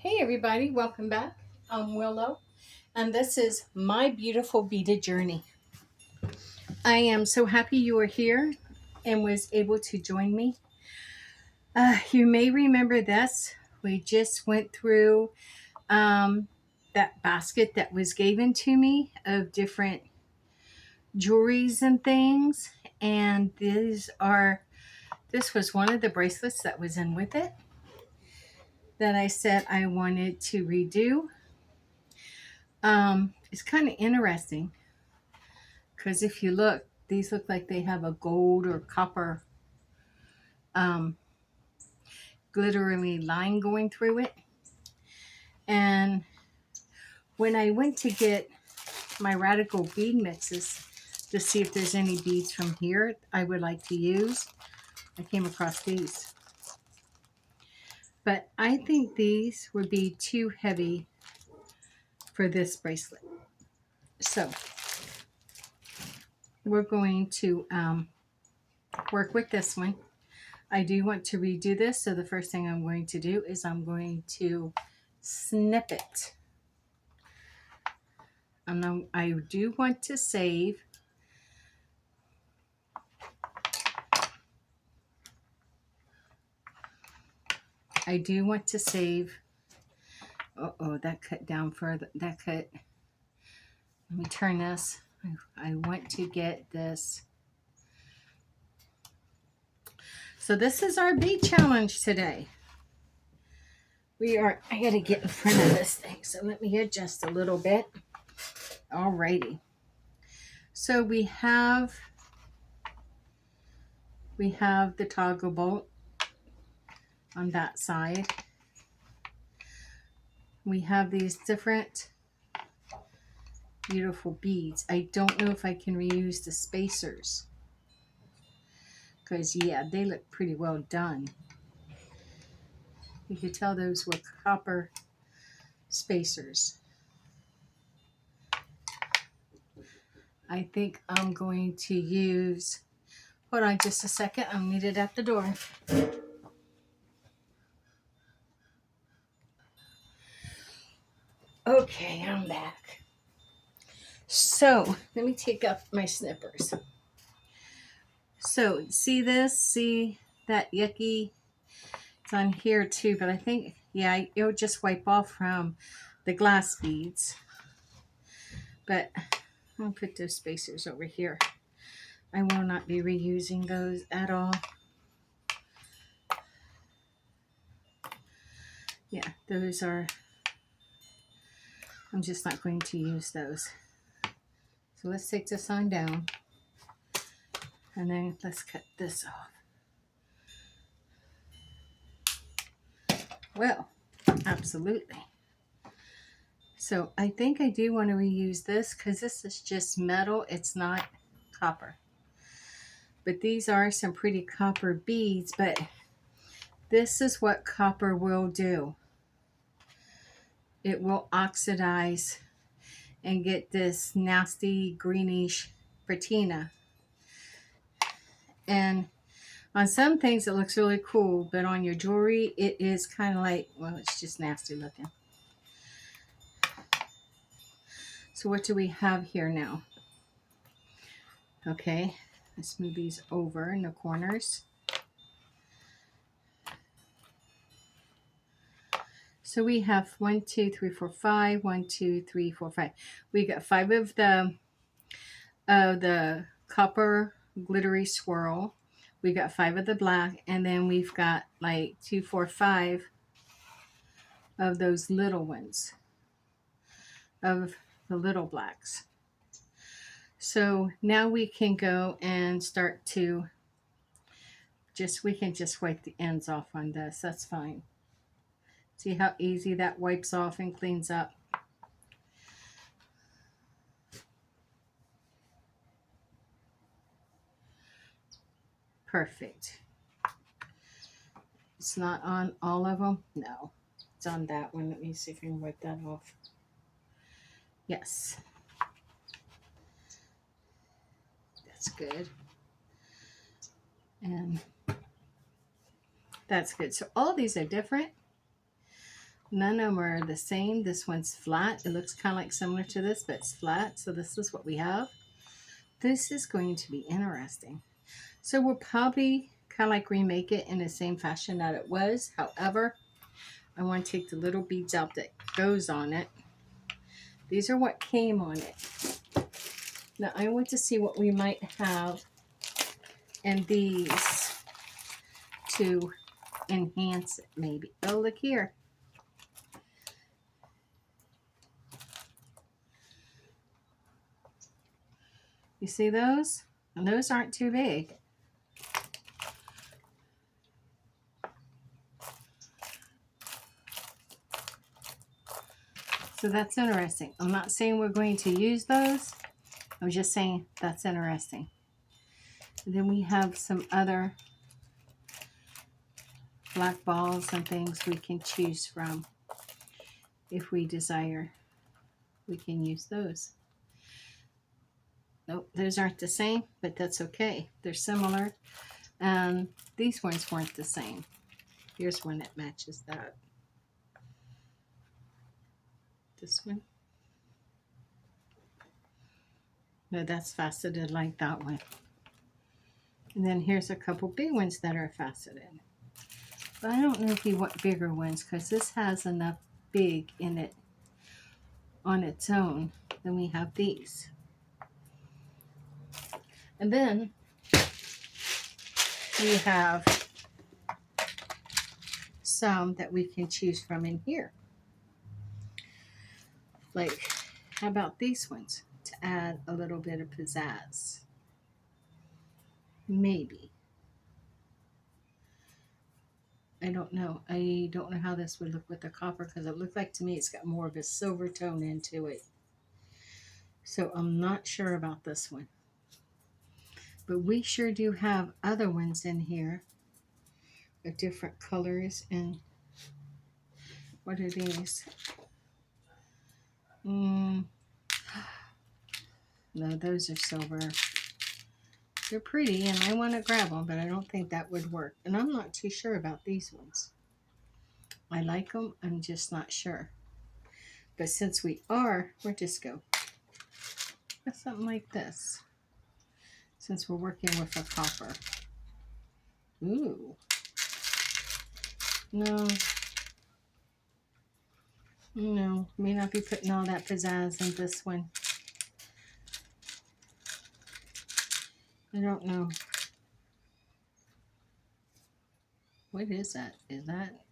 Hey everybody, welcome back. I'm Willow, and this is my beautiful beaded journey. I am so happy you are here and was able to join me. You may remember this. We just went through that basket that was given to me of different jewelries and things, and this was one of the bracelets that was in with it that I said I wanted to redo. It's kind of interesting because if you look, these look like they have a gold or copper um, glittery line going through it. And when I went to get my radical bead mixes to see if there's any beads from here I would like to use, I came across these. But I think these would be too heavy for this bracelet. So we're going to work with this one. I do want to redo this, so the first thing I'm going to do is I'm going to snip it. And I do want to save oh, that cut down further. That cut. Let me turn this. I want to get this. So this is our bead challenge today. I got to get in front of this thing. So let me adjust a little bit. Alrighty. So we have the toggle bolt on that side. We have these different beautiful beads. I don't know if I can reuse the spacers because yeah, they look pretty well done. You could tell those were copper spacers. I think I'm going to use, hold on just a second, I'll meet it at the door. Okay, I'm back. So let me take up my snippers. So see this? See that yucky? It's on here too, but I think, yeah, it'll just wipe off from the glass beads. But I'll put those spacers over here. I will not be reusing those at all. Yeah, those are, I'm just not going to use those. So let's take this on down. And then let's cut this off. Well, absolutely. So I think I do want to reuse this because this is just metal. It's not copper. But these are some pretty copper beads, but this is what copper will do. It will oxidize and get this nasty greenish patina. And on some things it looks really cool, but on your jewelry it is kind of like, well, it's just nasty looking. So what do we have here now? Okay, let's move these over in the corners. So we have 1, 2, 3, 4, 5. 1, 2, 3, 4, 5. We got 5 of the copper glittery swirl. We got 5 of the black, and then we've got like 2, 4, 5 of those little ones, of the little blacks. So now we can go and start to we can just wipe the ends off on this. That's fine. See how easy that wipes off and cleans up. Perfect. It's not on all of them. No, it's on that one. Let me see if I can wipe that off. Yes. That's good. And that's good. So all of these are different. None of them are the same. This one's flat. It looks kind of like similar to this, but it's flat. So this is what we have. This is going to be interesting. So we'll probably kind of like remake it in the same fashion that it was. However, I want to take the little beads out that goes on it. These are what came on it. Now I want to see what we might have in these to enhance it maybe. Oh, look here. You see those? And those aren't too big. So that's interesting. I'm not saying we're going to use those. I'm just saying that's interesting. And then we have some other black balls and things we can choose from if we desire. We can use those. Nope, those aren't the same, but that's okay. They're similar. And these ones weren't the same. Here's one that matches that. This one. No, that's faceted like that one. And then here's a couple big ones that are faceted. But I don't know if you want bigger ones because this has enough big in it on its own. Then we have these. And then we have some that we can choose from in here. Like, how about these ones to add a little bit of pizzazz? Maybe. I don't know. I don't know how this would look with the copper because it looked like to me it's got more of a silver tone into it. So I'm not sure about this one. But we sure do have other ones in here of different colors. And what are these? No, those are silver. They're pretty and I want to grab them, but I don't think that would work. And I'm not too sure about these ones. I like them. I'm just not sure. But since we are, we'll just go with something like this. Since we're working with a copper. Ooh. No. No, may not be putting all that pizzazz in this one. I don't know. What is that? Is that?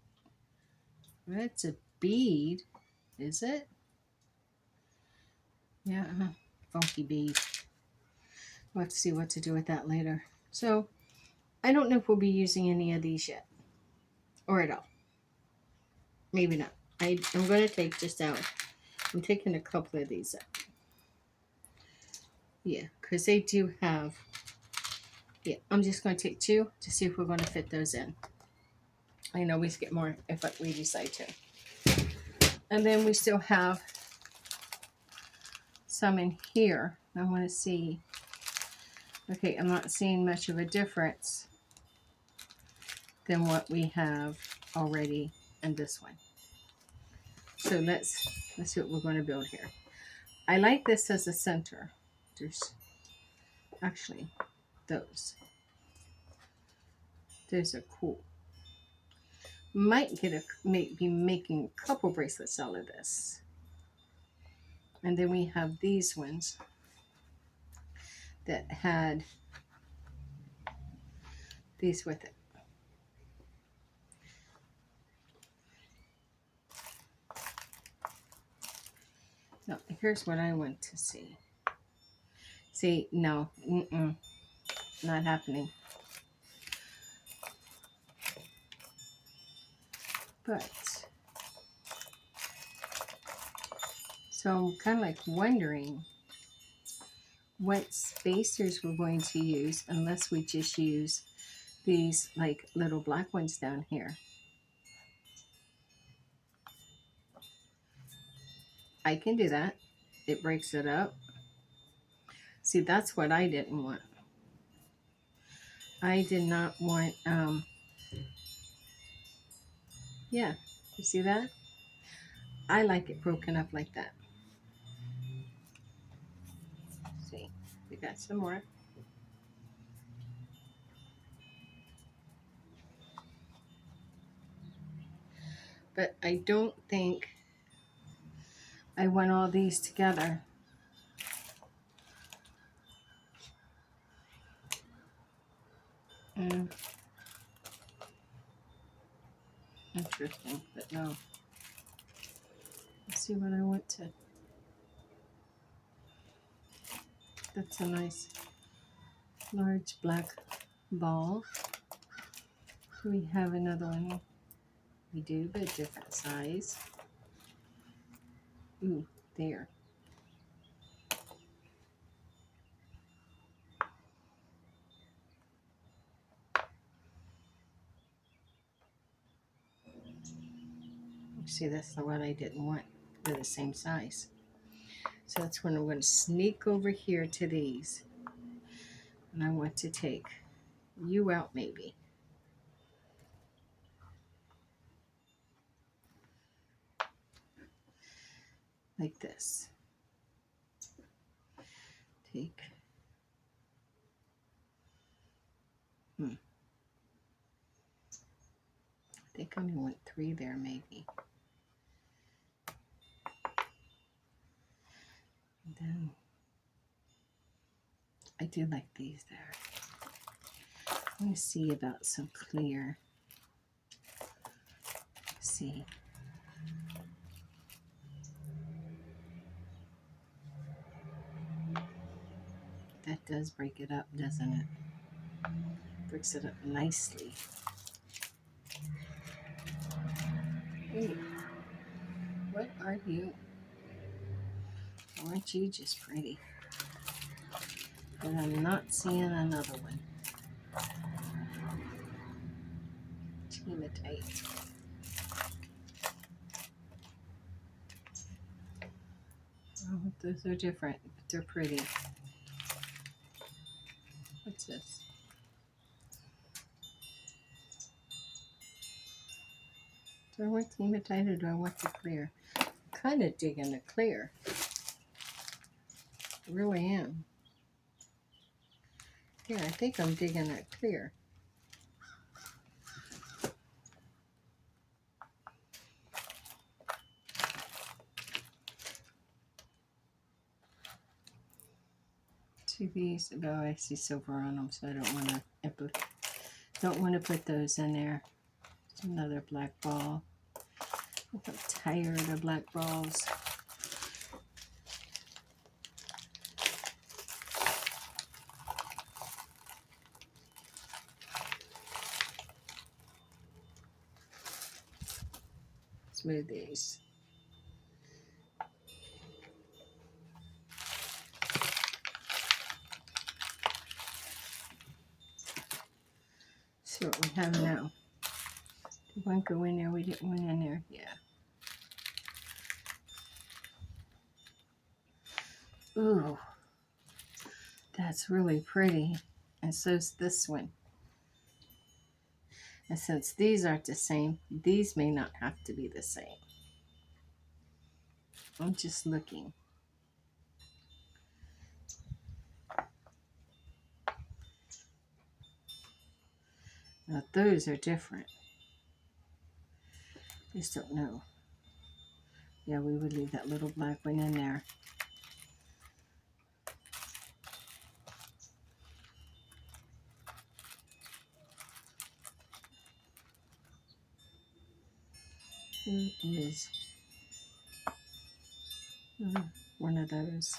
That's a bead. Is it? Yeah, funky bead. We'll have to see what to do with that later. So, I don't know if we'll be using any of these yet. Or at all. Maybe not. I'm going to take just out. I'm taking a couple of these out. Yeah, because they do have. Yeah, I'm just going to take two to see if we're going to fit those in. I know we get more if we decide to. And then we still have some in here. I want to see. Okay, I'm not seeing much of a difference than what we have already in this one. So let's see what we're going to build here. I like this as a center. There's actually those. Those are cool. Might be making a couple bracelets out of this. And then we have these ones that had these with it. No, here's what I want to see. See, no, not happening. But, so I'm kind of like wondering what spacers we're going to use unless we just use these like little black ones down here. I can do that. It breaks it up. See, that's what I didn't want. I did not want, yeah, you see that? I like it broken up like that. See, we got some more. But I don't think I want all these together. Interesting, but no. Let's see what I want to. That's a nice large black ball. Do we have another one? We do, but different size. Ooh, there. See, that's the one I didn't want. They're the same size. So that's when I'm going to sneak over here to these. And I want to take you out maybe. Like this. Take. I think I only want 3 there maybe. And then I do like these there. I want to see about some clear. See. That does break it up, doesn't it? Breaks it up nicely. Ooh. What are you? Aren't you just pretty? But I'm not seeing another one. Hematite. Oh, those are different, but they're pretty. What's this? Do I want hematite or do I want the clear? I'm kind of digging the clear. I really am. Yeah, I think I'm digging that clear. To these, oh, I see silver on them, so I don't want to put those in there. Another black ball. I'm tired of black balls. Smooth these. See what we have now. Did one go in there? We didn't went in there. Yeah. Ooh, that's really pretty. And so's this one. And since these aren't the same, these may not have to be the same. I'm just looking. Now those are different. Just don't know. Yeah, we would leave that little black one in there. Who is one of those?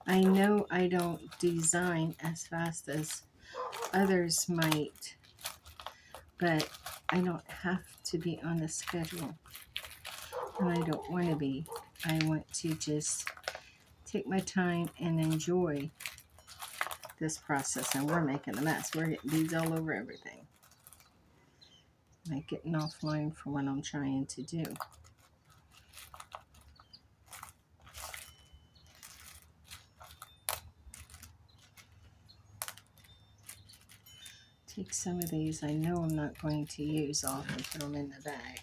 I know I don't design as fast as others might, but I don't have to be on a schedule. And I don't want to be. I want to just take my time and enjoy this process. And we're making a mess. We're getting beads all over everything. Like getting offline for what I'm trying to do. take some of these I know I'm not going to use off and put them in the bag.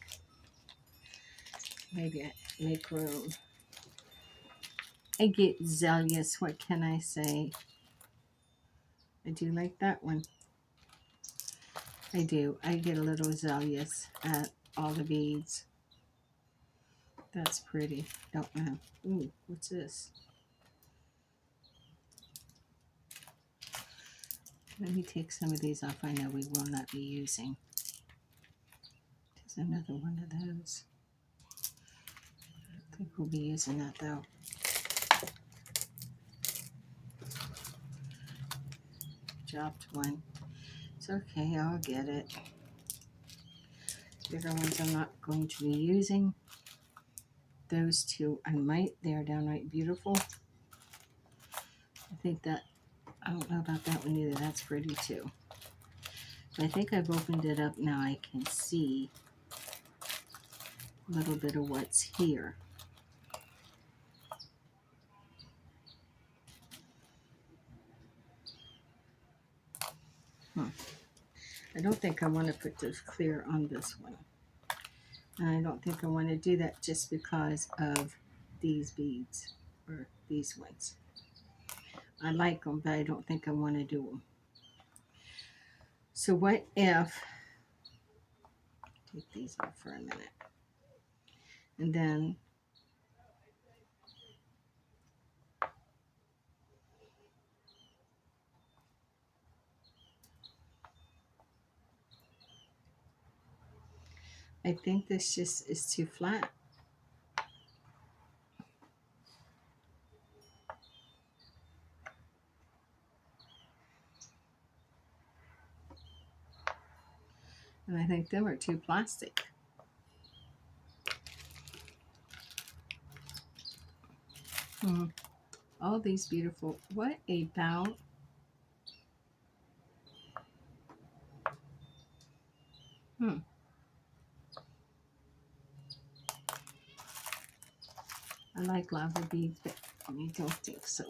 Maybe I make room. I get zealous, what can I say? I do like that one. I do. I get a little zealous at all the beads. That's pretty. Don't know. Ooh, what's this? Let me take some of these off I know we will not be using. There's another one of those. I think we'll be using that though. Dropped one. It's okay, I'll get it. Bigger ones I'm not going to be using. Those two I might. They're downright beautiful. I think that, I don't know about that one either. That's pretty too. I think I've opened it up now. I can see a little bit of what's here. I don't think I want to put this clear on this one. And I don't think I want to do that just because of these beads, or these ones. I like them, but I don't think I want to do them. So what if, take these off for a minute, and then I think this just is too flat. And I think them are too plastic. All these beautiful, what about, I like lava beads, but I don't think so.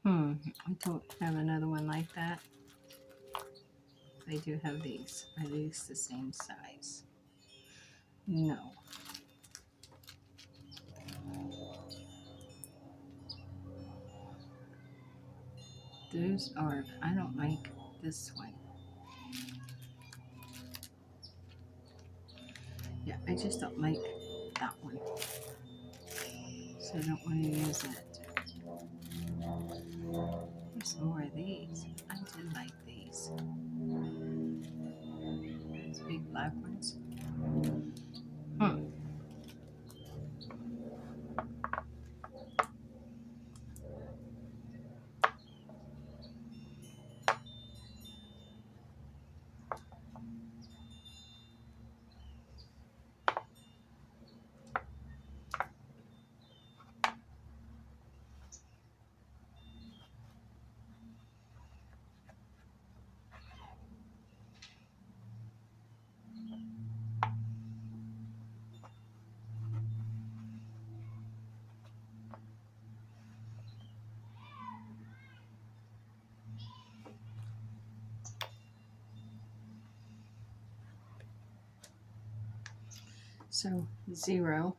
I don't have another one like that. I do have these. Are these the same size? No. Those are, I don't like this one. Yeah, I just don't like that one. So I don't want to use it. There's more of these. I did like these. These big black ones. So 0.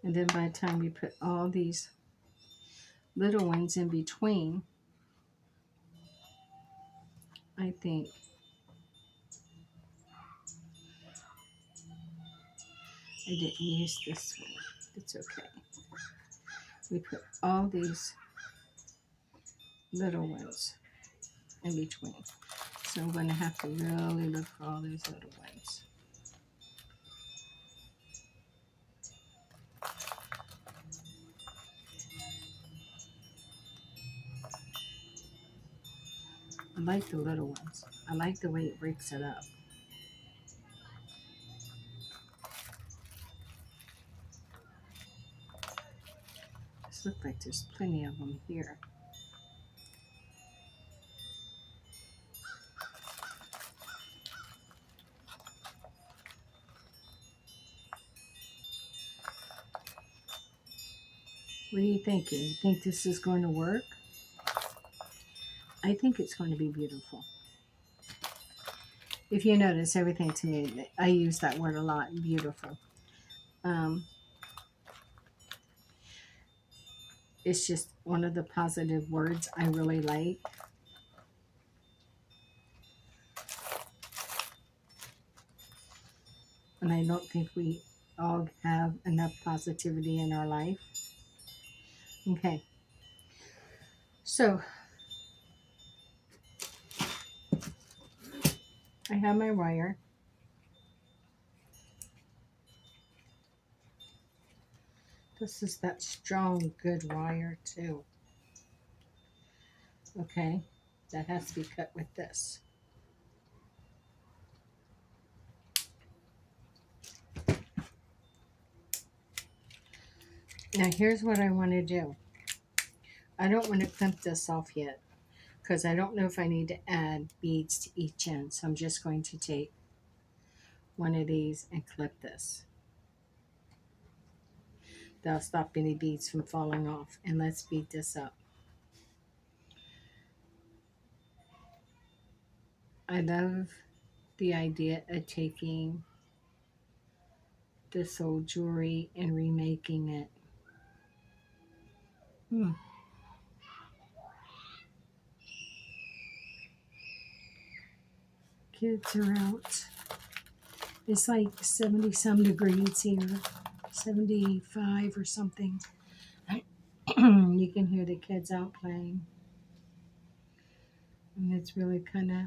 And then by the time we put all these little ones in between, I think I didn't use this one. It's okay. We put all these little ones in between. So I'm going to have to really look for all these little ones. like the little ones. I like the way it breaks it up. This looks like there's plenty of them here. What are you thinking? You think this is going to work? I think it's going to be beautiful. If you notice, everything to me, I use that word a lot, beautiful. It's just one of the positive words I really like. And I don't think we all have enough positivity in our life. Okay. So, I have my wire. This is that strong, good wire too. Okay. That has to be cut with this. Now here's what I want to do. I don't want to crimp this off yet because I don't know if I need to add beads to each end. So I'm just going to take one of these and clip this. That'll stop any beads from falling off. And let's beat this up. I love the idea of taking this old jewelry and remaking it. Kids are out. It's like 70 some degrees here, 75 or something. You can hear the kids out playing. And it's really kind of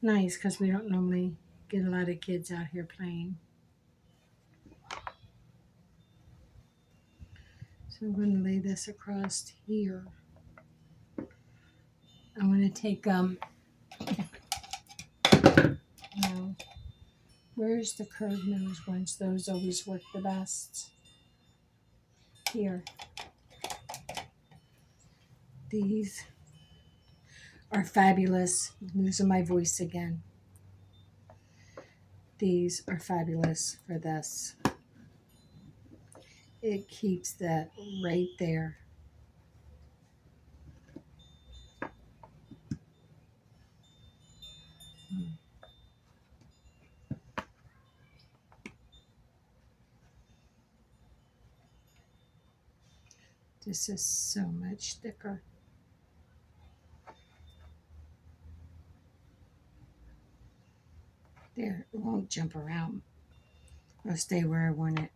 nice because we don't normally get a lot of kids out here playing. So I'm going to lay this across here. I'm going to take, where's the curved nose ones? Those always work the best. Here. These are fabulous. Losing my voice again. These are fabulous for this. It keeps that right there. This is so much thicker. There, it won't jump around. It'll stay where I want it.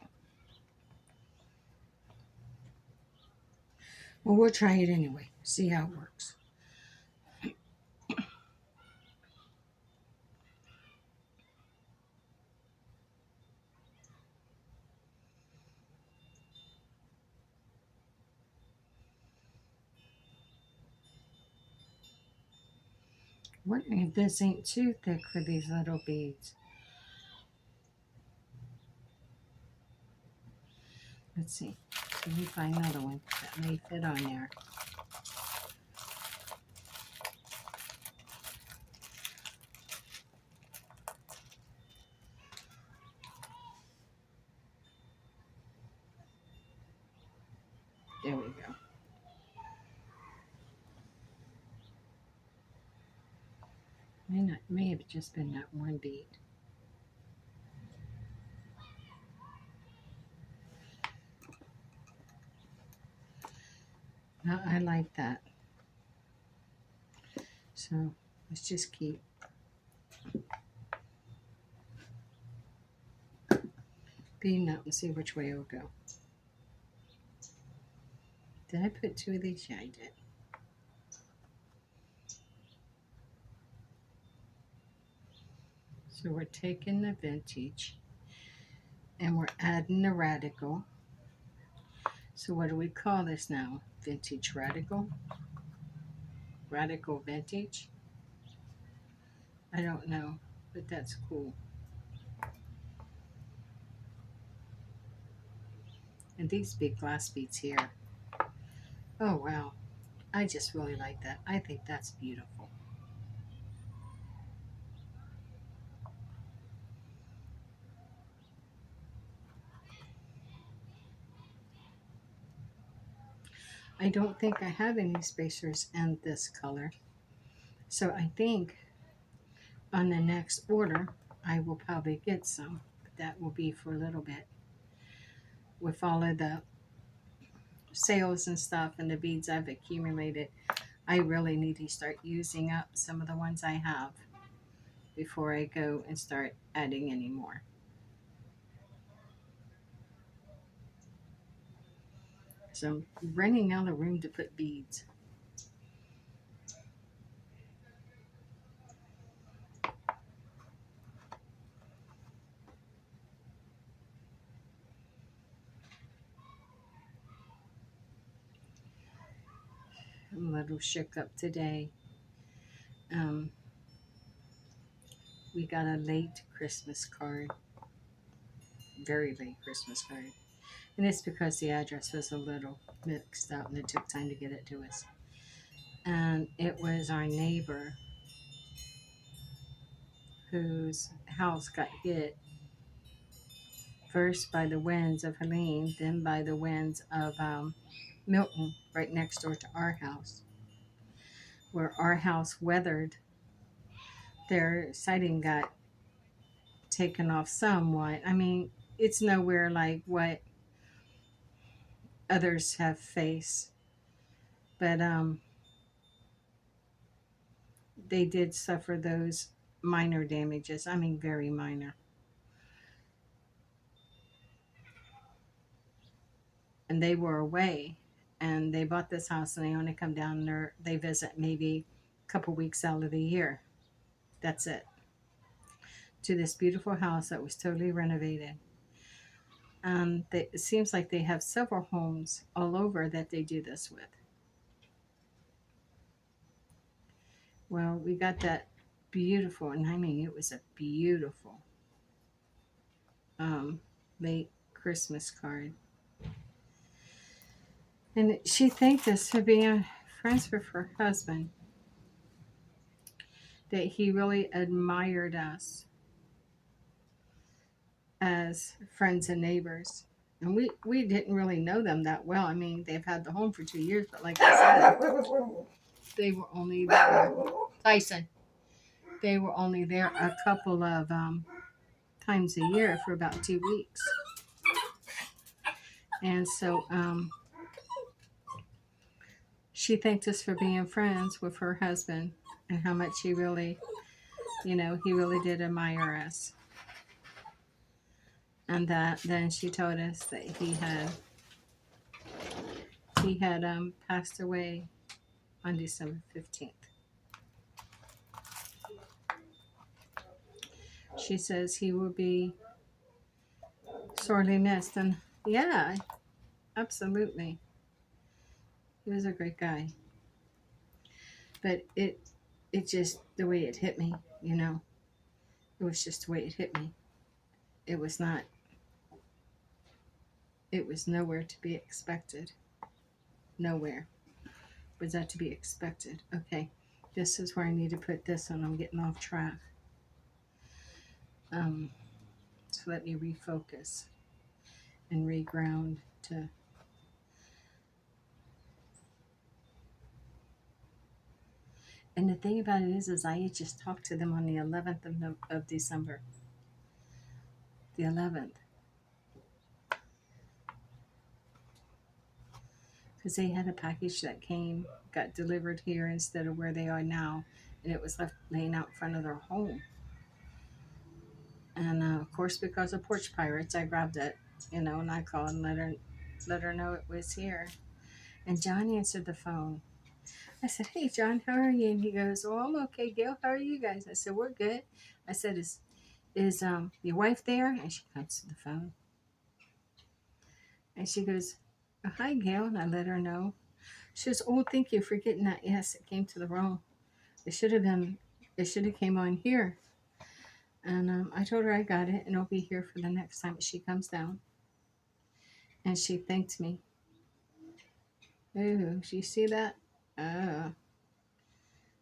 Well, we'll try it anyway. See how it works. Wondering if this ain't too thick for these little beads. Let's see. Let me find another one that may fit on there. There we go. May have just been that one bead. Now, I like that. So let's just keep beating up and see which way it'll go. Did I put two of these? Yeah, I did. So we're taking the vintage and we're adding the radical. So what do we call this now? Vintage radical. Radical Vintage. I don't know, but that's cool. And these big glass beads here. Oh, wow. I just really like that. I think that's beautiful. I don't think I have any spacers in this color. So I think on the next order, I will probably get some. But that will be for a little bit. With all of the sales and stuff and the beads I've accumulated, I really need to start using up some of the ones I have before I go and start adding any more. So I'm running out of room to put beads. I'm a little shook up today. Um, we got a late Christmas card, very late Christmas card. And it's because the address was a little mixed up and it took time to get it to us. And it was our neighbor whose house got hit first by the winds of Helene, then by the winds of Milton, right next door to our house, where our house weathered. Their siding got taken off somewhat. I mean, it's nowhere like what others have faced, but they did suffer those minor damages. I mean, very minor. And they were away, and they bought this house, and they only come down there. They visit maybe a couple weeks out of the year. That's it. To this beautiful house that was totally renovated. It seems like they have several homes all over that they do this with. Well, we got that beautiful, and I mean, it was a beautiful um, late Christmas card. And she thanked us for being friends with her husband, that he really admired us as friends and neighbors. And we didn't really know them that well. I mean, they've had the home for 2 years, but like I said, they were only there. Tyson. They were only there a couple of times a year for about 2 weeks. And so she thanked us for being friends with her husband and how much he really, he really did admire us. And that then she told us that he had passed away on December 15th. She says he will be sorely missed. And yeah, absolutely. He was a great guy. But it just, the way it hit me, it was just the way it hit me. It was not, it was nowhere to be expected. Nowhere was that to be expected. Okay, this is where I need to put this on. I'm getting off track. So let me refocus and reground to. And the thing about it is I had just talked to them on the 11th of December. The 11th. Because they had a package that got delivered here instead of where they are now. And it was left laying out in front of their home. And of course, because of porch pirates, I grabbed it, and I called and let her know it was here. And John answered the phone. I said, "Hey, John, how are you?" And he goes, "Oh, I'm okay, Gail. How are you guys?" I said, "We're good." I said, "Is your wife there?" And she comes to the phone, and she goes, "Oh, hi, Gail." And I let her know. She goes, oh, thank you for getting that. Yes, it came to the wrong. It should have came on here. And I told her I got it and it'll be here for the next time she comes down. And she thanked me. Oh, you see that? Oh.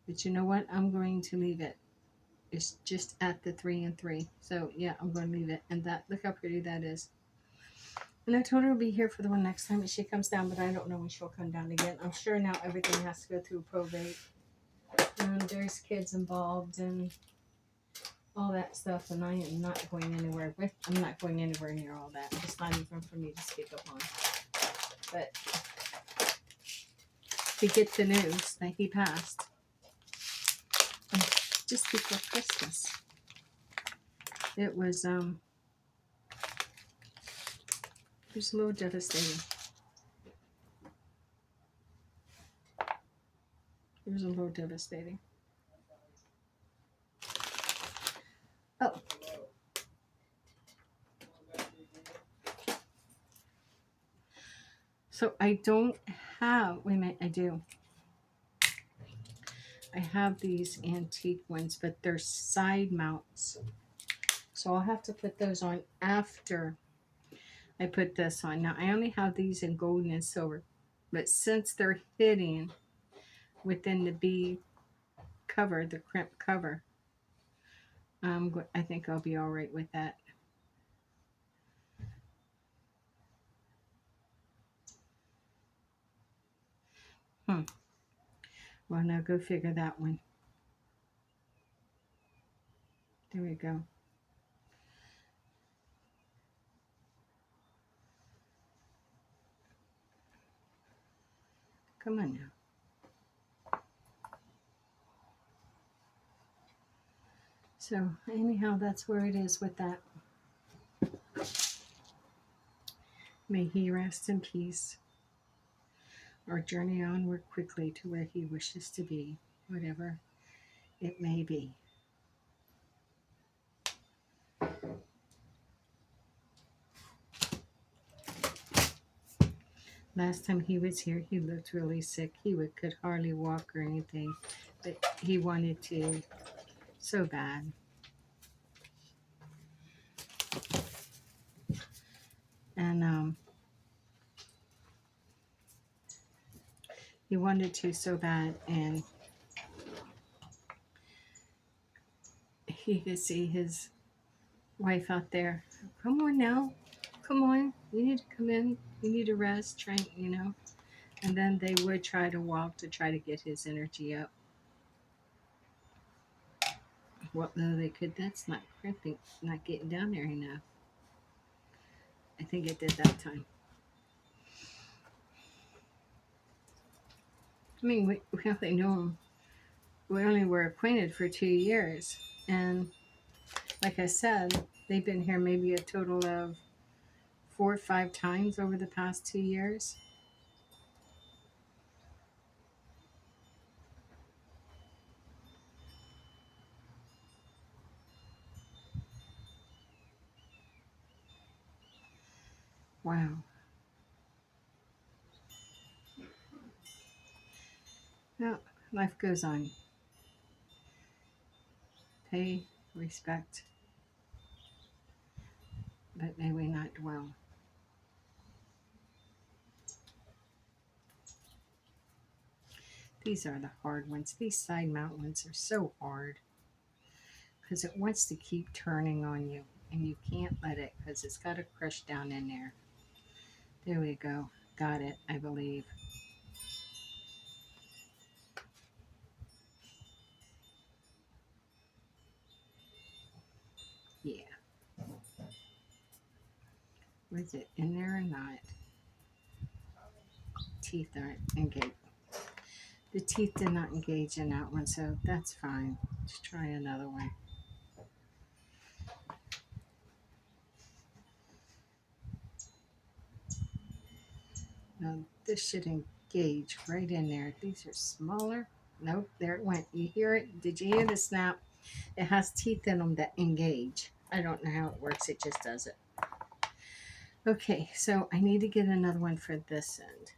But you know what? I'm going to leave it. It's just at the 3 and 3. So yeah, I'm going to leave it. And that, look how pretty that is. And I told her to be here for the one next time that she comes down, but I don't know when she'll come down again. I'm sure now everything has to go through probate. And there's kids involved and all that stuff, and I am not going anywhere with. I'm not going anywhere near all that. It's not even for me to speak up on. But to get the news that he passed just before Christmas, it was a little devastating. It was a little devastating. Oh. So I don't have, wait a minute, I do. I have these antique ones, but they're side mounts. So I'll have to put those on after I put this on. Now I only have these in gold and silver, but since they're hitting within the bead cover, the crimp cover, I think I'll be all right with that. Well, now go figure that one. There we go. Come on now. So anyhow, that's where it is with that. May he rest in peace, or journey onward quickly to where he wishes to be, whatever it may be. Last time he was here, he looked really sick. Could hardly walk or anything, but he wanted to so bad. And he wanted to so bad, and he could see his wife out there. Come on now, come on, you need to come in, you need to rest, try, and then they would try to walk to try to get his energy up. Well, no, they could. That's not crimping, not getting down there enough. I think it did that time. I mean, we only know him. We only were acquainted for 2 years. And like I said, they've been here maybe a total of 4 or 5 times over the past 2 years. Wow. Well, life goes on. Pay, respect, but may we not dwell. These are the hard ones. These side mount ones are so hard because it wants to keep turning on you, and you can't let it because it's got to crush down in there. There we go. Got it, I believe. Yeah. Was it in there or not? Teeth aren't engaged. The teeth did not engage in that one, so that's fine. Let's try another one. Now, this should engage right in there. These are smaller. Nope, there it went. You hear it? Did you hear the snap? It has teeth in them that engage. I don't know how it works. It just does it. Okay, so I need to get another one for this end.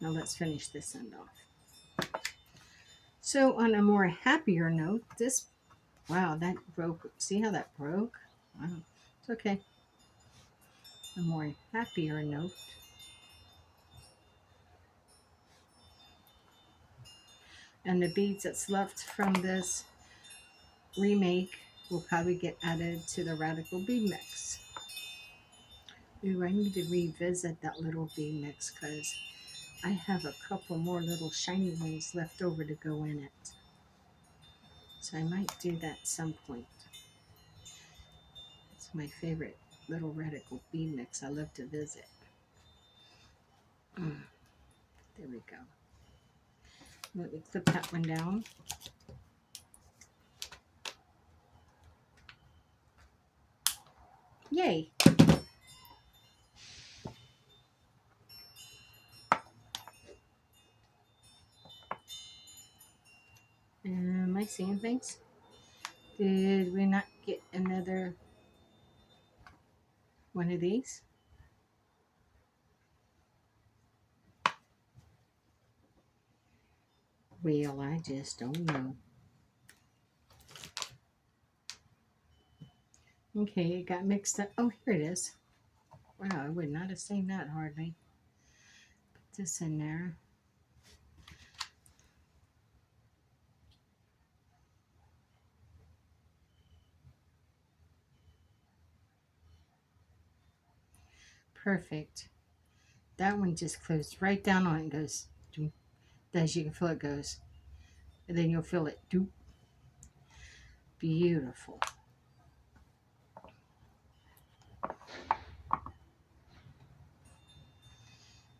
Now let's finish this end off. So on a more happier note, this, wow, that broke. See how that broke? Wow, it's okay. A more happier note. And the beads that's left from this remake will probably get added to the Radical Bead Mix. Ooh, I need to revisit that little bead mix because I have a couple more little shiny ones left over to go in it. So I might do that at some point. It's my favorite little Radical bead mix I love to visit. There we go. Let me clip that one down. Yay! Am I seeing things? Did we not get another one of these? Well, I just don't know. Okay, it got mixed up. Oh, here it is. Wow, I would not have seen that hardly. Put this in there. Perfect. That one just closed right down on it and goes, doop. As you can feel it goes. And then you'll feel it, doop. Beautiful.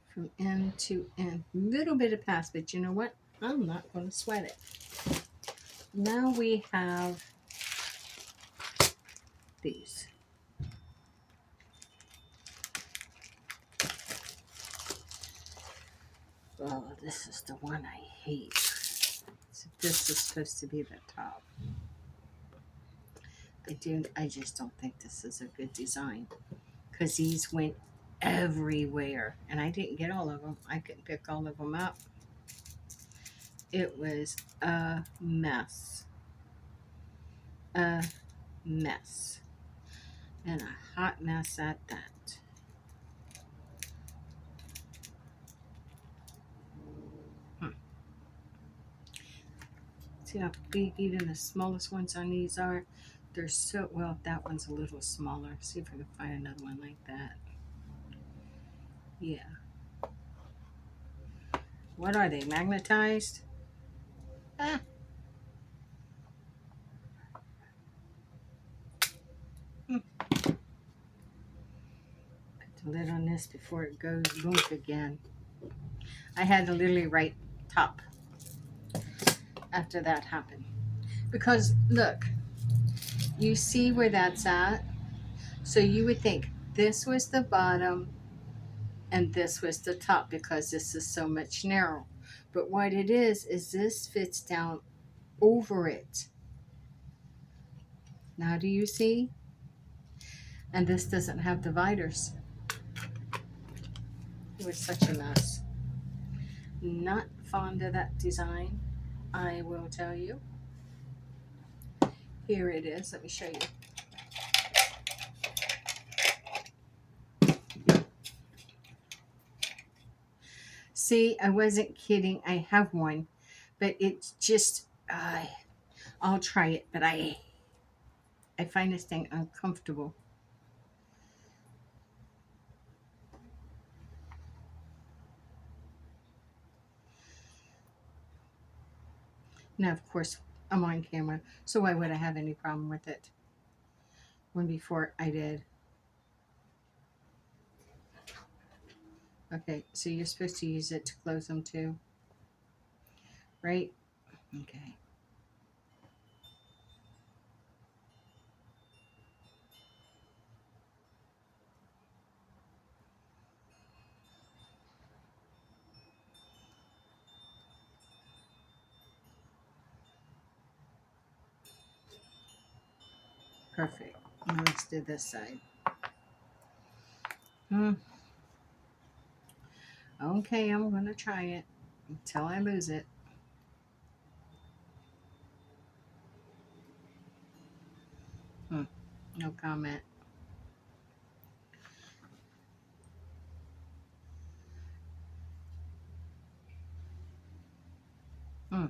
From end to end. Little bit of pass, but you know what? I'm not going to sweat it. Now we have these. Oh, this is the one I hate. So this is supposed to be the top. I just don't think this is a good design because these went everywhere and I didn't get all of them. I couldn't pick all of them up. It was a mess. A mess. And a hot mess at that. See how big even the smallest ones on these are? They're so, well, that one's a little smaller. See if I can find another one like that. Yeah. What are they, magnetized? Ah. Put the lid on this before it goes boonk again. I had to literally write top after that happened. Because, look, you see where that's at? So you would think this was the bottom and this was the top because this is so much narrow. But what it is this fits down over it. Now do you see? And this doesn't have dividers. It was such a mess. Not fond of that design, I will tell you. Here it is. Let me show you. See, I wasn't kidding. I have one, but it's just, I'll try it, but I find this thing uncomfortable. Now, of course, I'm on camera, so why would I have any problem with it? When before I did. Okay, so you're supposed to use it to close them too, right? Okay. Perfect. Now let's do this side. Okay, I'm going to try it until I lose it. No comment. Hmm.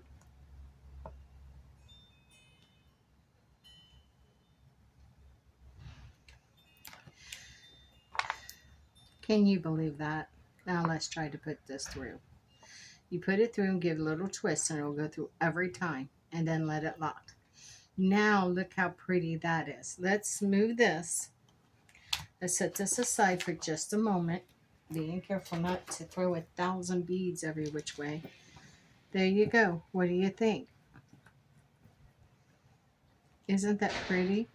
Can you believe that? Now let's try to put this through. You put it through and give a little twist and it'll go through every time and then let it lock. Now look how pretty that is. Let's move this. Let's set this aside for just a moment. Being careful not to throw 1,000 beads every which way. There you go. What do you think? Isn't that pretty?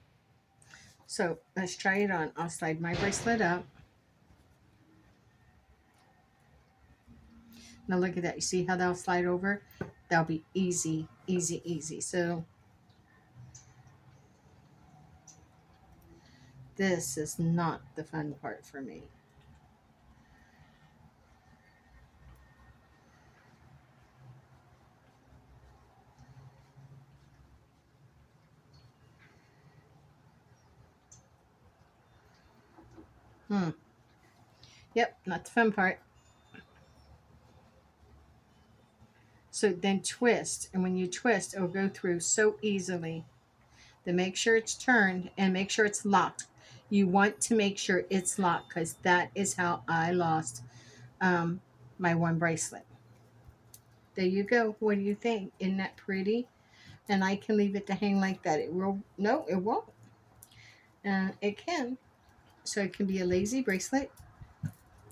So let's try it on. I'll slide my bracelet up. Now look at that. You see how that'll slide over? That'll be easy, easy, easy. So this is not the fun part for me. Yep, not the fun part. So then twist, and when you twist, it'll go through so easily. Then make sure it's turned and make sure it's locked. You want to make sure it's locked because that is how I lost um, my one bracelet. There you go. What do you think? Isn't that pretty? And I can leave it to hang like that. It will. No, it won't. It can. So it can be a lazy bracelet.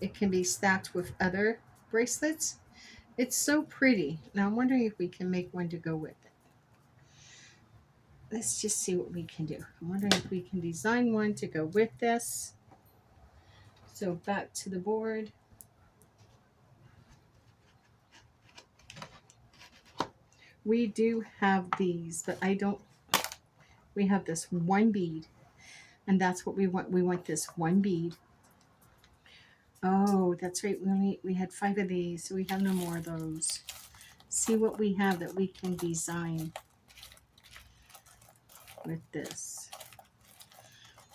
It can be stacked with other bracelets. It's so pretty. Now I'm wondering if we can make one to go with it. Let's just see what we can do. I'm wondering if we can design one to go with this. So back to the board. We do have these, but I don't, we have this one bead and that's what we want. We want this one bead. Oh, that's right. We had 5 of these, so we have no more of those. See what we have that we can design with this.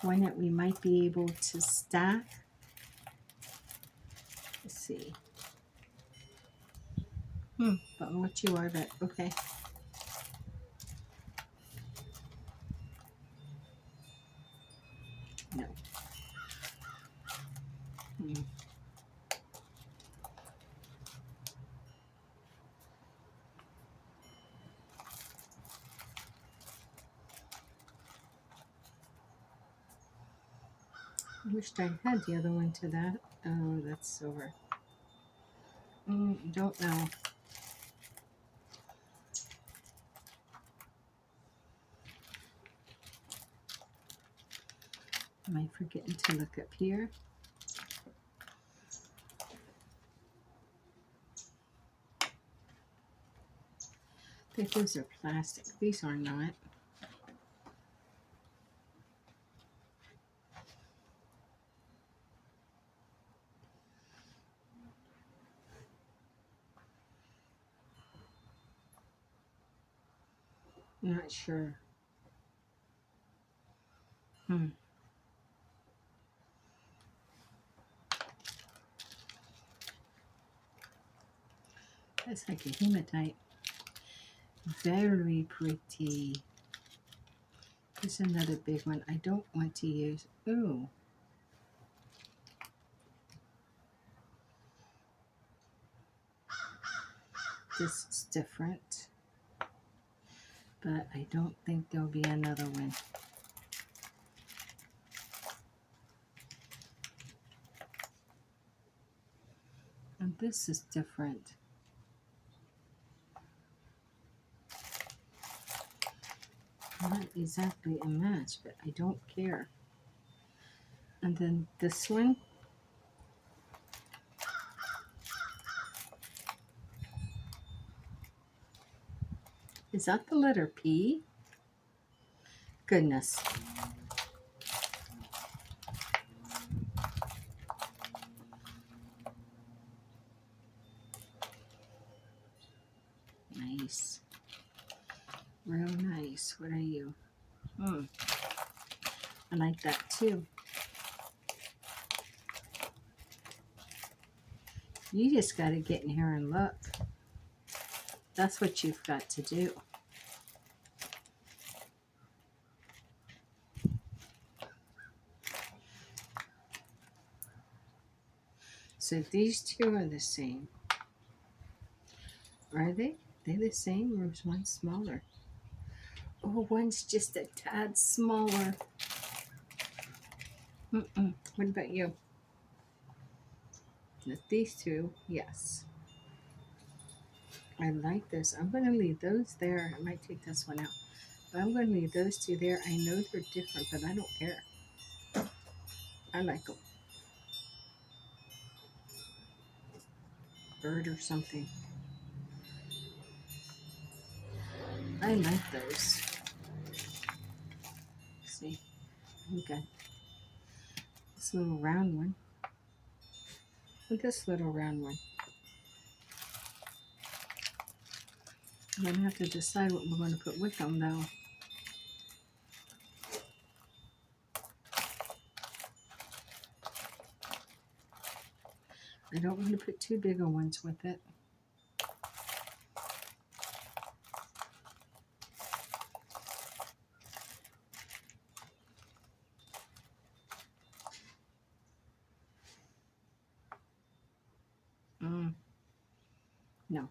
One that we might be able to stack. Let's see. Don't know what you are, but okay. No. I wished I had the other one to that. Oh, that's silver. Don't know. Am I forgetting to look up here? I think those are plastic. These are not. Not sure. That's like a hematite. Very pretty. Here's another big one. I don't want to use. Ooh. This is different. But I don't think there'll be another one. And this is different. Not exactly a match, but I don't care. And then this one. Is that the letter P? Goodness. nice. Real nice. What are you? I like that too. You just got to get in here and look. That's what you've got to do. So these two are the same. Are they? They're the same, or is one smaller? Oh, one's just a tad smaller. What about you? These two, yes. I like this. I'm going to leave those there. I might take this one out. But I'm going to leave those two there. I know they're different, but I don't care. I like them. Bird or something. I like those. See, we got this little round one. And this little round one. I'm going to have to decide what we're going to put with them, though. I don't want to put two bigger ones with it. No.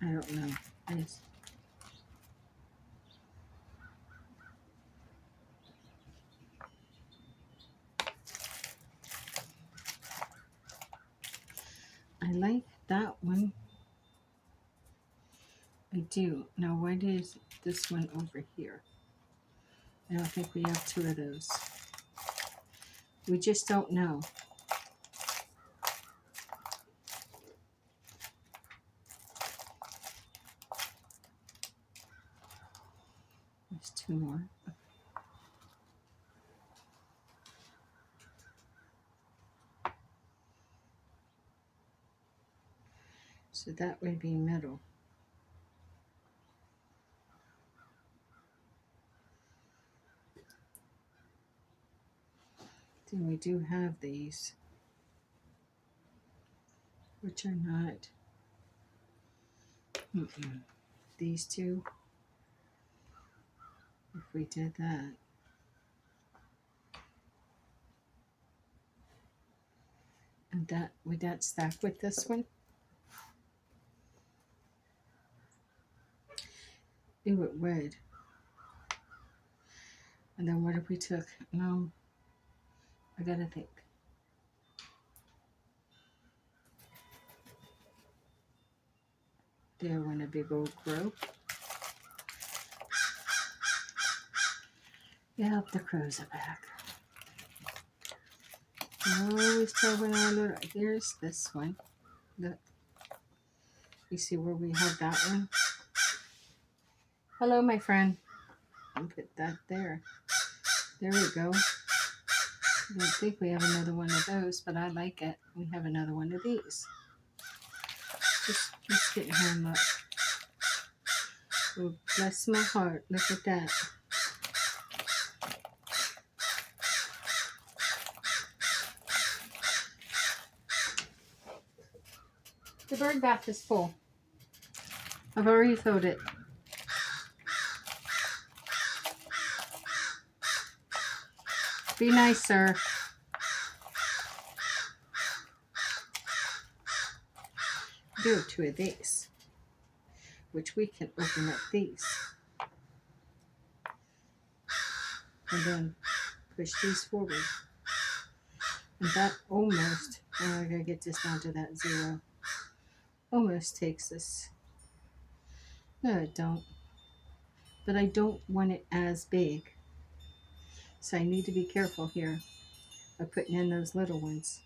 I don't know. I like that one. I do. Now, what is this one over here? I don't think we have two of those. We just don't know. There's two more. So that would be middle. Then we do have these, which are not these two. If we did that, and that would that stack with this one? Ew, it would. And then what if we took? No, I gotta think. There went a big old crow. Yep, the crows are back. I always tell when I look. Here's this one. Look. You see where we have that one? Hello, my friend. I'll put that there. There we go. I don't think we have another one of those, but I like it. We have another one of these. Just get here and look. Oh, bless my heart. Look at that. The bird bath is full. I've already filled it. Be nice, sir. Do have two of these, which we can open up these. And then push these forward. And that almost, I gotta get this down to that 0. Almost takes us. No, it don't. But I don't want it as big. So I need to be careful here of putting in those little ones.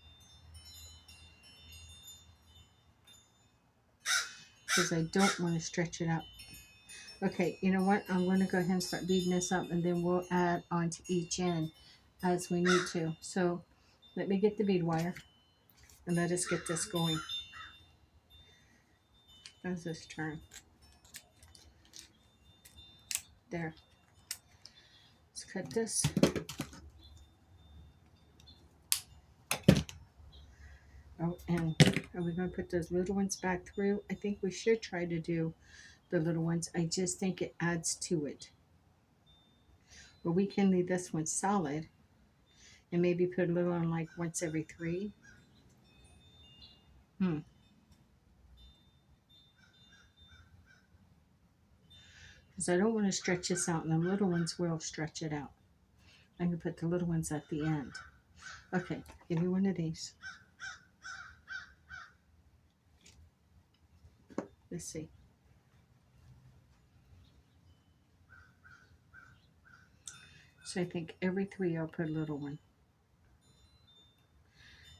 because I don't want to stretch it out. Okay, you know what? I'm going to go ahead and start beading this up, and then we'll add onto each end as we need to. So let me get the bead wire and let us get this going. How's this turn? There. Let's cut this. Oh, and are we going to put those little ones back through? I think we should try to do the little ones. I just think it adds to it. But we can leave this one solid and maybe put a little on like once every 3. Because I don't want to stretch this out, and the little ones will stretch it out. I'm going to put the little ones at the end. Okay, give me one of these. Let's see. So I think every 3 I'll put a little one.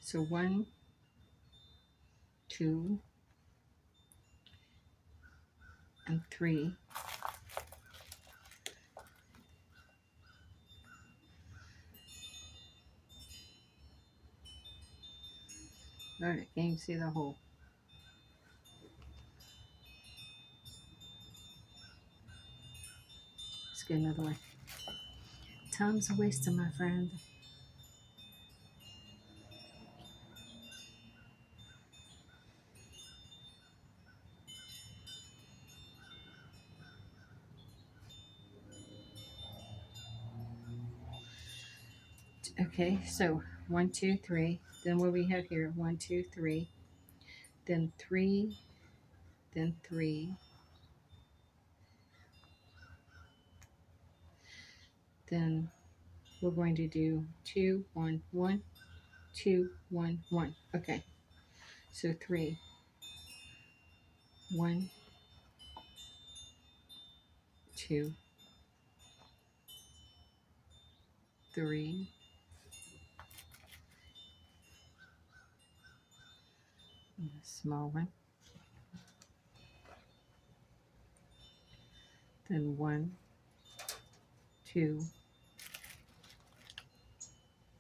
So 1, 2, and 3. All right, can't even see the hole. Let's get another one. Time's a waster, my friend. Okay, so 1, 2, 3. Then what we have here, 1, 2, 3. Then 3, then 3. Then we're going to do 2, 1, 1, 2, 1, 1. Okay, so 3, 1, 2, 3. And a small one. Then 1, 2,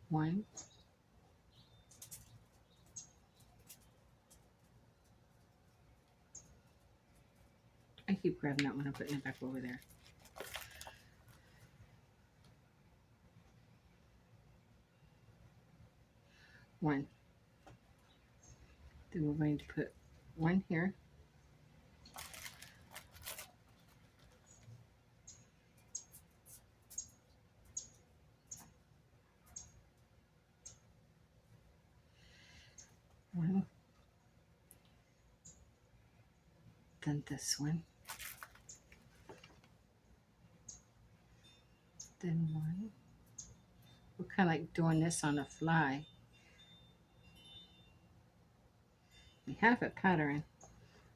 1. I keep grabbing that one and putting it back over there. One. Then we're going to put 1 here. One. Then this one. Then 1. We're kind of like doing this on the fly. We have a pattern,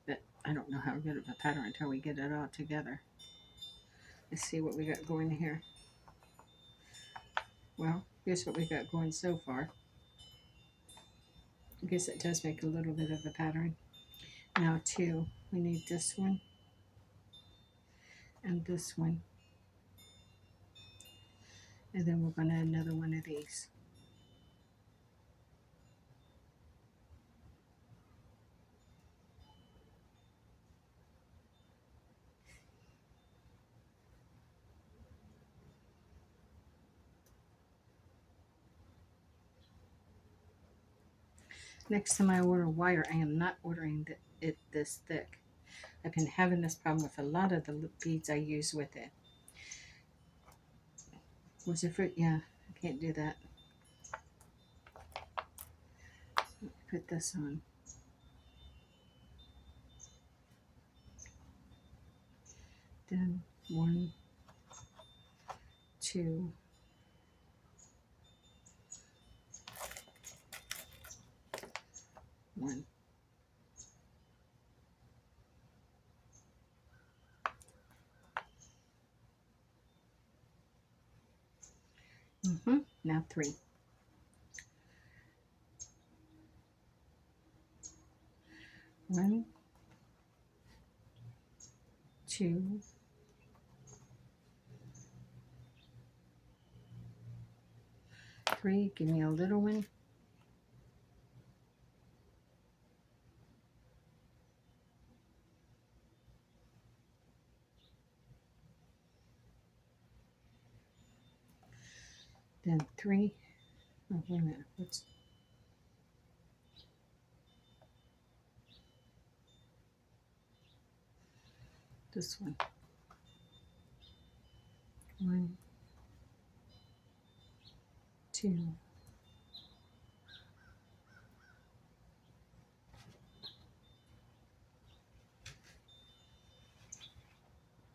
but I don't know how good of a pattern until we get it all together. Let's see what we got going here. Well, here's what we got going so far. I guess it does make a little bit of a pattern. Now 2, we need this one and this one. And then we're going to add another one of these. Next time I order wire, I am not ordering it this thick. I've been having this problem with a lot of the beads I use with it. Was it fruit? Yeah, I can't do that. Put this on. Then 1, 2, 1. Now 3. 1, 2, 3, give me a little one, 3. Oh, wait a minute, what's this one? 1, 2.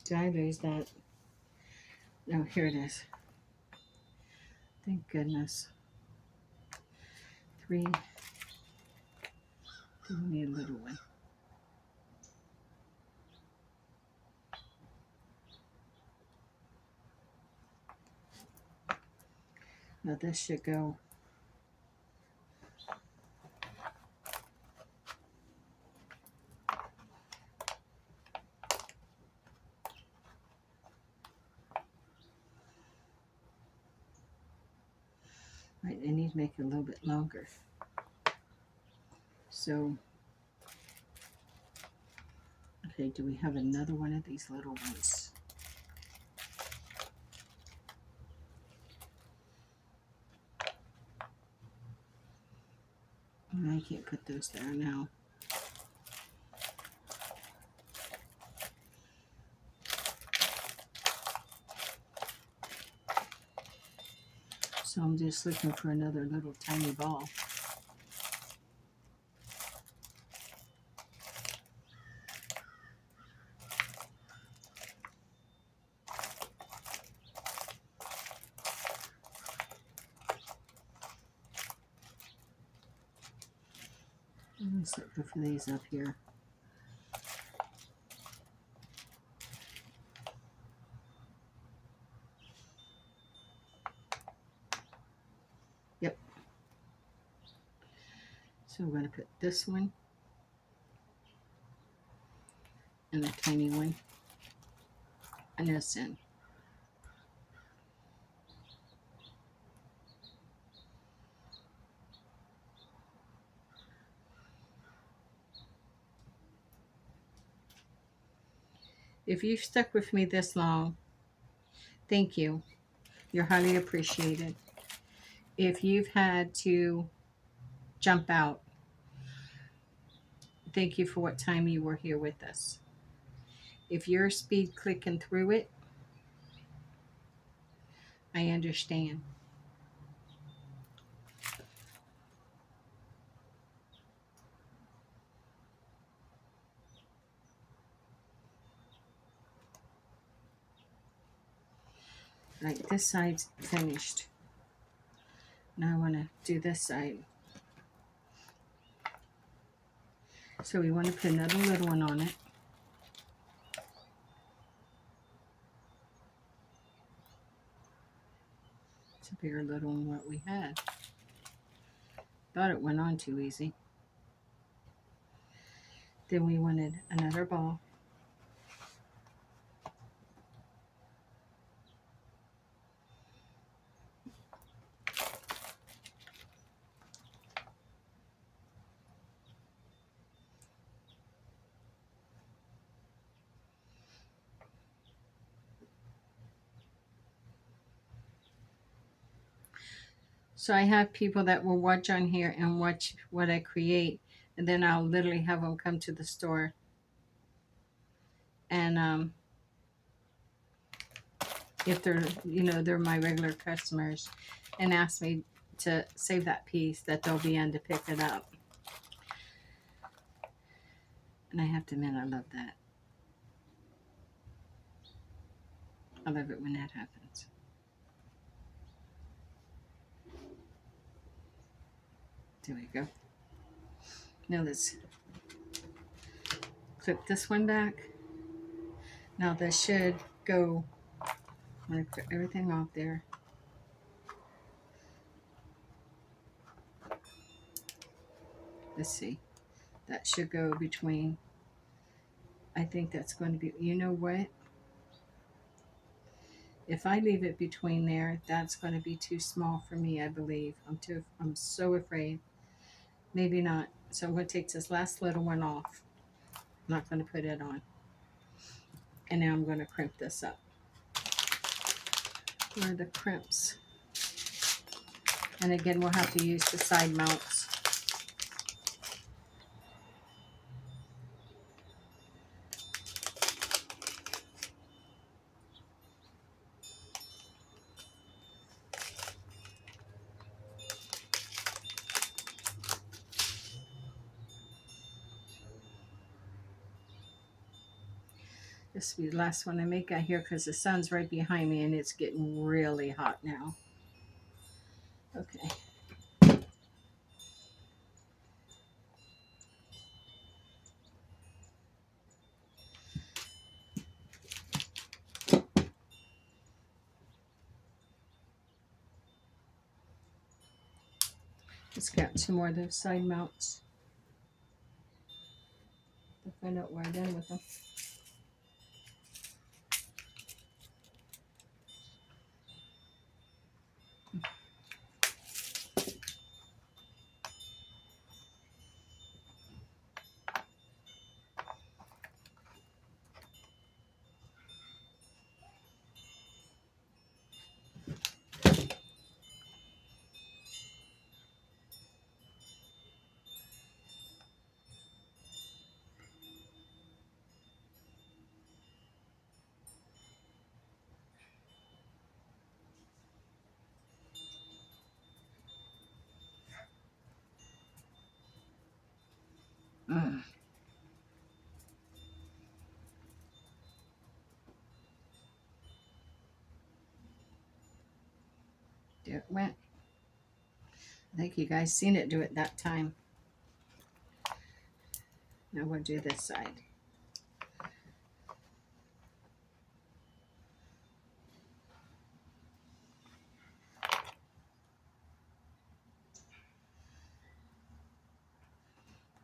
Did I lose that? No, here it is. Thank goodness. 3. Give me a little one. Now this should go. Right, I need to make it a little bit longer. So, okay, do we have another one of these little ones? I can't put those there now. So I'm just looking for another little tiny ball. Let's look for these up here. Yep. So I'm going to put this one and a tiny one and this in. If you've stuck with me this long, thank you. You're highly appreciated. If you've had to jump out, thank you for what time you were here with us. If you're speed clicking through it, I understand. Right, this side's finished. Now I want to do this side. So we want to put another little one on it. It's a bigger little than what we had. Thought it went on too easy. Then we wanted another ball. So I have people that will watch on here and watch what I create, and then I'll literally have them come to the store and if they're, they're my regular customers, and ask me to save that piece that they'll be in to pick it up. And I have to admit, I love that. I love it when that happens. There we go. Now let's clip this one back. Now this should go. I'm going to put everything off there. Let's see. That should go between I think that's going to be, you know what? If I leave it between there, that's going to be too small for me, I believe. I'm so afraid. Maybe not. So I'm going to take this last little one off. I'm not going to put it on. And now I'm going to crimp this up. Where are the crimps? And again, we'll have to use the side mounts. This will be the last one I make out here because the sun's right behind me and it's getting really hot now. Okay. Just got 2 more of those side mounts. To find out where I'm done with them. There it went. I think you guys seen it do it that time. Now we'll do this side.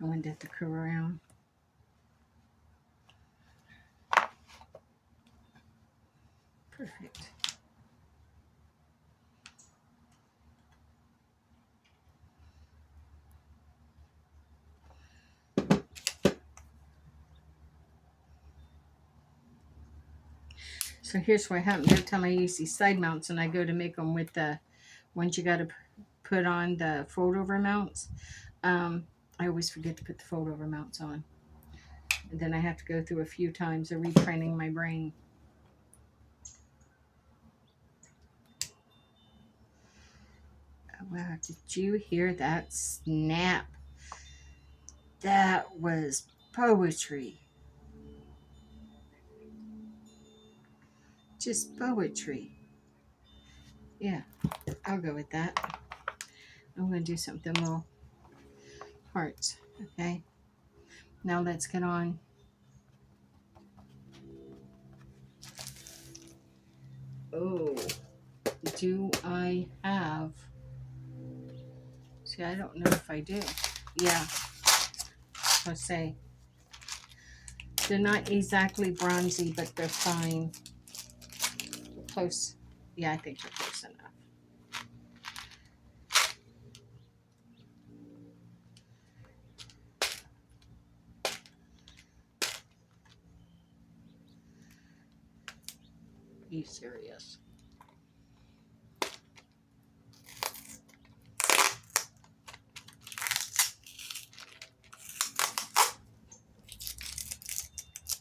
I want to curl around. Perfect. So here's what happens every time I use these side mounts and I go to make them with the ones you got to put on the fold over mounts. I always forget to put the fold over mounts on. And then I have to go through a few times of retraining my brain. Oh, wow, did you hear that snap? That was poetry. Just poetry. Yeah, I'll go with that. I'm going to do something little hearts. Okay. Now let's get on. Oh, do I have? See, I don't know if I do. Yeah. Let's say they're not exactly bronzy, but they're fine. Close. Yeah, I think they're close enough. Are you serious?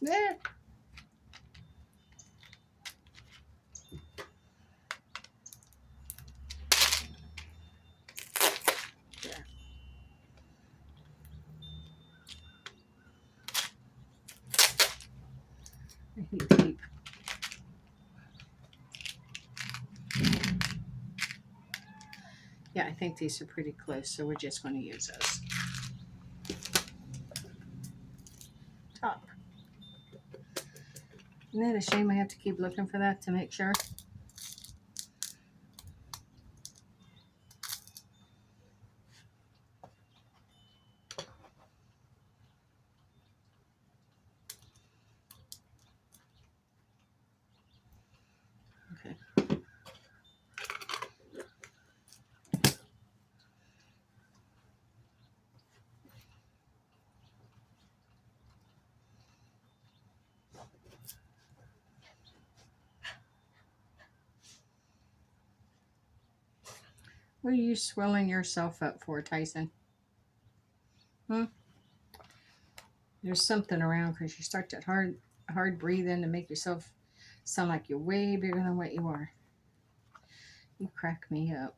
Yeah. There. I hate to keep. Yeah, I think these are pretty close, so we're just going to use those. Top. Isn't that a shame I have to keep looking for that to make sure? What are you swelling yourself up for, Tyson? Hmm? There's something around because you start that hard breathing to make yourself sound like you're way bigger than what you are. You crack me up.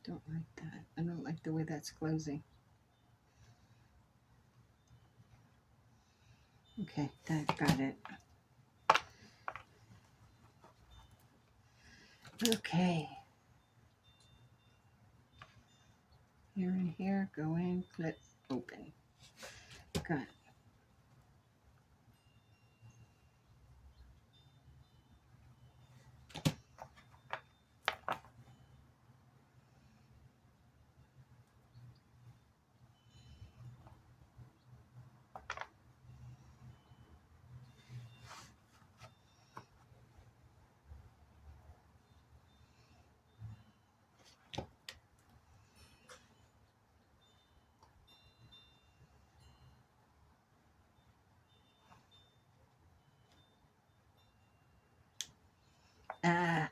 Don't like that. I don't like the way that's closing. Okay, that got it. Okay. Here and here, go in, clip, open. Got it. Ah,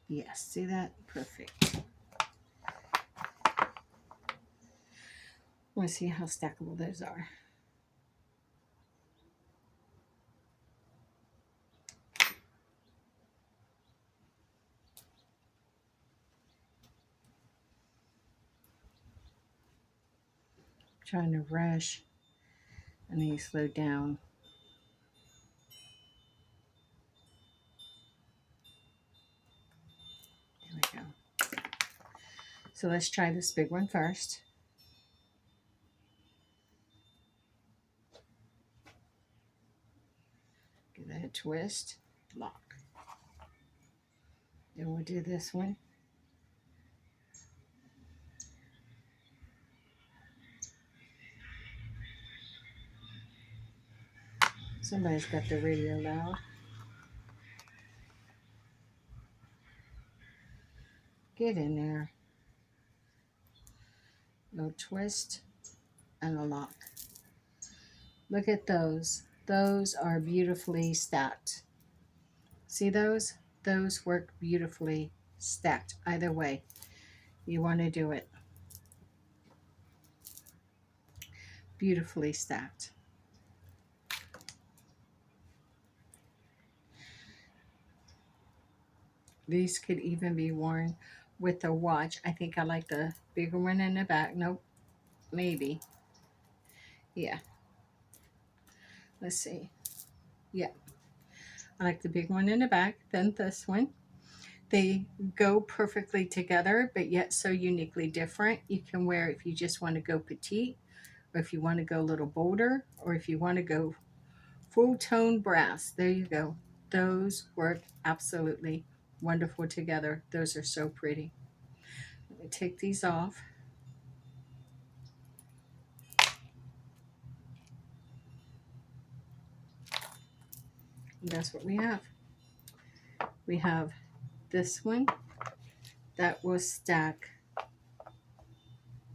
yes, see that? Perfect. Want to see how stackable those are. Trying to rush. I need to slow down. There we go. So let's try this big one first. Give that a twist, lock. Then we'll do this one. Somebody's got the radio loud. Get in there. No twist and a lock. Look at those. Those are beautifully stacked. See those? Those work beautifully stacked. Either way you want to do it. Beautifully stacked. These could even be worn with a watch. I think I like the bigger one in the back. Nope. Maybe. Yeah. Let's see. Yeah. I like the big one in the back, then this one. They go perfectly together, but yet so uniquely different. You can wear if you just want to go petite, or if you want to go a little bolder, or if you want to go full tone brass. There you go. Those work absolutely wonderful together. Those are so pretty. Let me take these off. And that's what we have. We have this one that will stack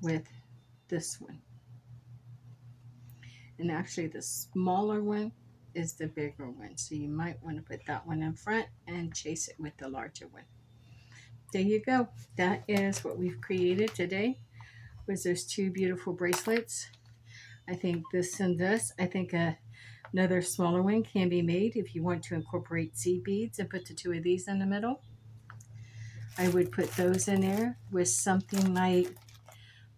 with this one. And actually the smaller one is the bigger one. So you might want to put that one in front and chase it with the larger one. There you go. That is what we've created today with those two beautiful bracelets. I think this and this. I think another smaller one can be made if you want to incorporate seed beads and put the two of these in the middle. I would put those in there with something like,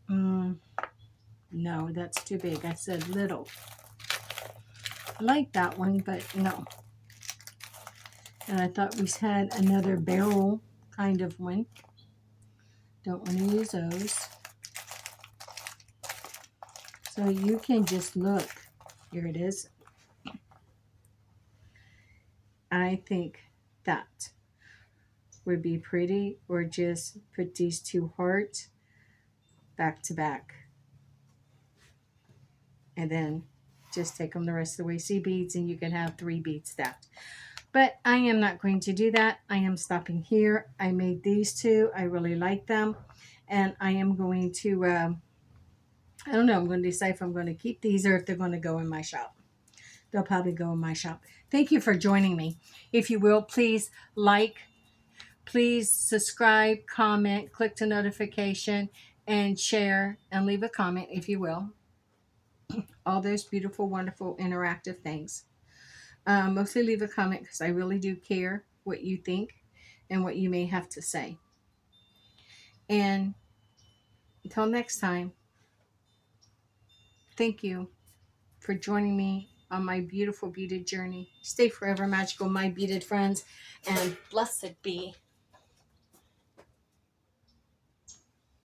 no, that's too big. I said little. I like that one, but no. And I thought we had another barrel kind of one. Don't want to use those. So you can just look. Here it is. I think that would be pretty, or just put these two hearts back to back. And then just take them the rest of the way. See beads, and you can have 3 beads stacked. But I am not going to do that. I am stopping here. I made these 2. I really like them. And I am going to, I don't know, I'm going to decide if I'm going to keep these or if they're going to go in my shop. They'll probably go in my shop. Thank you for joining me. If you will, please like, please subscribe, comment, click the notification, and share, and leave a comment if you will. All those beautiful, wonderful, interactive things. Mostly leave a comment because I really do care what you think and what you may have to say. And until next time, thank you for joining me on my beautiful beaded journey. Stay forever magical, my beaded friends, and blessed be